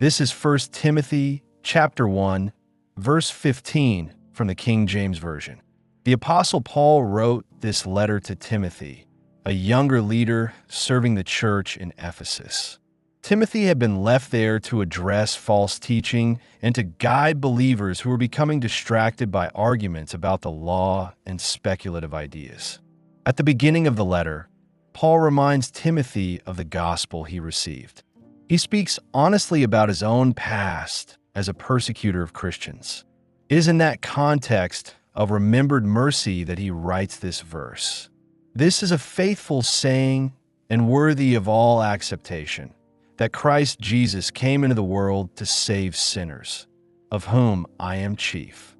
This is 1 Timothy chapter 1, verse 15 from the King James Version. The Apostle Paul wrote this letter to Timothy, a younger leader serving the church in Ephesus. Timothy had been left there to address false teaching and to guide believers who were becoming distracted by arguments about the law and speculative ideas. At the beginning of the letter, Paul reminds Timothy of the gospel he received. He speaks honestly about his own past as a persecutor of Christians. It is in that context of remembered mercy that he writes this verse. This is a faithful saying and worthy of all acceptation, that Christ Jesus came into the world to save sinners, of whom I am chief.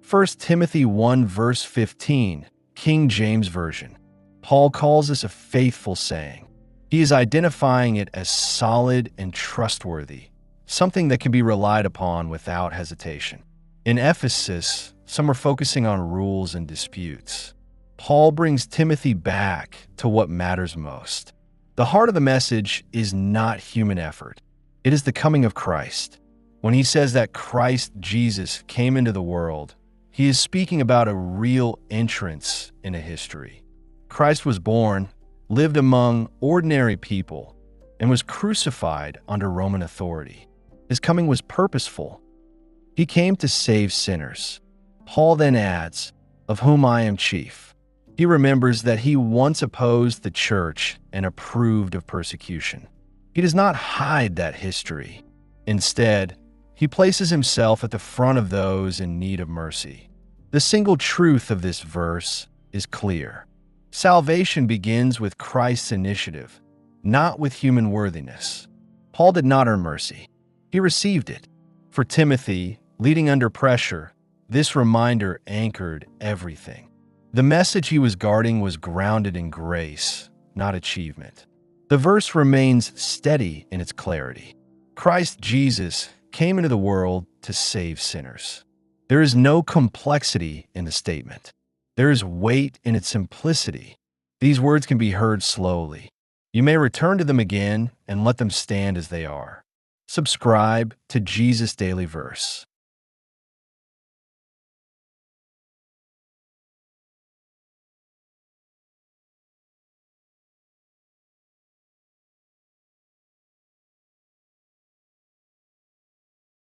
1 Timothy 1 verse 15, King James Version. Paul calls this a faithful saying. He is identifying it as solid and trustworthy, something that can be relied upon without hesitation. In Ephesus, some are focusing on rules and disputes. Paul brings Timothy back to what matters most. The heart of the message is not human effort. It is the coming of Christ. When he says that Christ Jesus came into the world, he is speaking about a real entrance into history. Christ was born, lived among ordinary people, and was crucified under Roman authority. His coming was purposeful. He came to save sinners. Paul then adds, of whom I am chief. He remembers that he once opposed the church and approved of persecution. He does not hide that history. Instead, he places himself at the front of those in need of mercy. The single truth of this verse is clear. Salvation begins with Christ's initiative, not with human worthiness. Paul did not earn mercy. He received it. For Timothy, leading under pressure, this reminder anchored everything. The message he was guarding was grounded in grace, not achievement. The verse remains steady in its clarity. Christ Jesus came into the world to save sinners. There is no complexity in the statement. There is weight in its simplicity. These words can be heard slowly. You may return to them again and let them stand as they are. Subscribe to Jesus-DailyVerse.